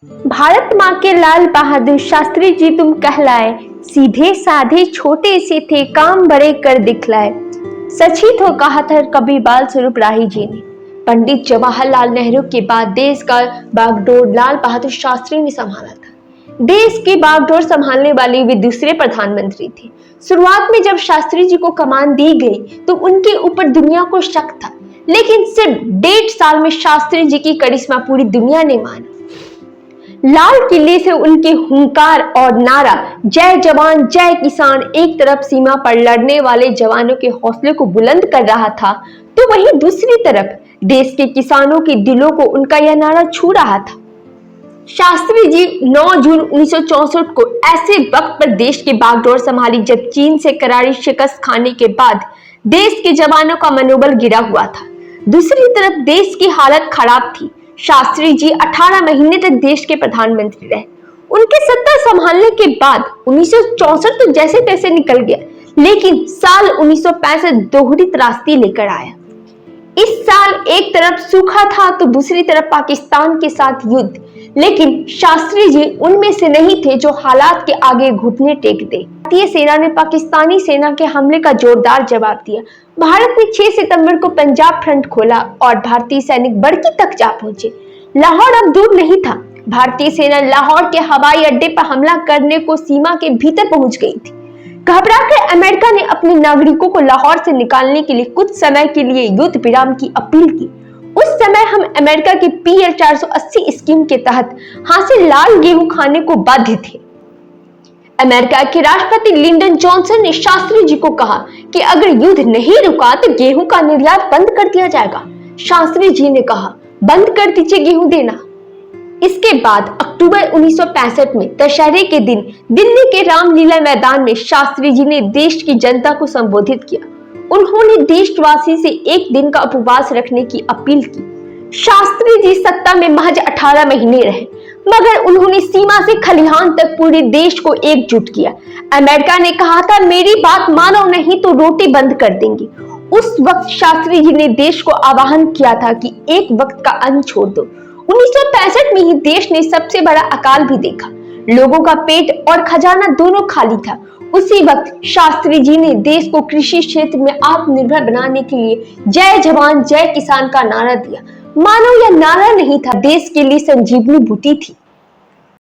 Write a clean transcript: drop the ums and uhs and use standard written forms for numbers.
भारत माँ के लाल बहादुर शास्त्री जी तुम कहलाए, सीधे साधे छोटे से थे काम बड़े कर दिखलाए। सच ही तो कहा था कभी बाल स्वरूप राही जी ने। पंडित जवाहरलाल नेहरू के बाद देश का बागडोर लाल बहादुर शास्त्री ने संभाला था। देश की बागडोर संभालने वाले वे दूसरे प्रधानमंत्री थे। शुरुआत में जब शास्त्री जी को कमान दी गई तो उनके ऊपर दुनिया को शक था, लेकिन सिर्फ 1.5 साल में शास्त्री जी की करिश्मा पूरी दुनिया ने माना। लाल किले से उनके हुंकार और नारा जय जवान जय किसान एक तरफ सीमा पर लड़ने वाले जवानों के हौसले को बुलंद कर रहा था, तो वहीं दूसरी तरफ देश के किसानों के दिलों को उनका यह नारा छू रहा था। शास्त्री जी 9 जून 1964 को ऐसे वक्त पर देश की बागडोर संभाली जब चीन से करारी शिकस्त खाने के बाद देश के जवानों का मनोबल गिरा हुआ था। दूसरी तरफ देश की हालत खराब थी। शास्त्री जी 18 महीने तक देश के प्रधानमंत्री रहे। उनके सत्ता संभालने के बाद 1964 तो जैसे तैसे निकल गया, लेकिन साल 1965 दोहरी त्रासदी लेकर आया। इस साल एक तरफ सूखा था तो दूसरी तरफ पाकिस्तान के साथ युद्ध, लेकिन शास्त्री जी उनमें से नहीं थे जो हालात के आगे घुटने टेक दे। भारतीय सेना ने पाकिस्तानी सेना के हमले का जोरदार जवाब दिया। भारत ने 6 सितंबर को पंजाब फ्रंट खोला और भारतीय सैनिक बरकी तक जा पहुंचे। लाहौर अब दूर नहीं था। भारतीय सेना लाहौर के हवाई अड्डे पर हमला करने को सीमा के भीतर पहुंच गई थी। घबराकर अमेरिका ने अपने नागरिकों को लाहौर से निकालने के लिए कुछ समय के लिए युद्ध विराम की अपील की। उस समय हम अमेरिका की PL 480 स्कीम के तहत हासिल लाल गेहूं खाने को बाध्य थे। अमेरिका के राष्ट्रपति लिंडन जॉनसन ने शास्त्री जी को कहा कि अगर युद्ध नहीं रुका तो गेहूं का निर्यात बंद कर दिया जाएगा। शास्त्री जी ने कहा, बंद कर दीजिए गेहूं देना। इसके बाद अक्टूबर 1965 में दशहरे के दिन दिल्ली के रामलीला मैदान में शास्त्री जी ने देश की जनता को संबोधित किया। उन्होंने देशवासी से एक दिन का उपवास रखने की अपील की। शास्त्री जी सत्ता में महज 18 महीने रहे, मगर उन्होंने सीमा से खलिहान तक पूरे देश को एकजुट किया। अमेरिका ने कहा था, मेरी बात मानो नहीं तो रोटी बंद कर देंगे। उस वक्त शास्त्री जी ने देश को आह्वान किया था कि एक वक्त का अन्न छोड़ दो। 1965 में ही देश ने सबसे बड़ा अकाल भी देखा। लोगों का पेट और खजाना दोनों खाली था। उसी वक्त शास्त्री जी ने देश को कृषि क्षेत्र में आत्मनिर्भर बनाने के लिए जय जवान जय किसान का नारा दिया। मानो यह नारा नहीं था, देश के लिए संजीवनी बूटी थी।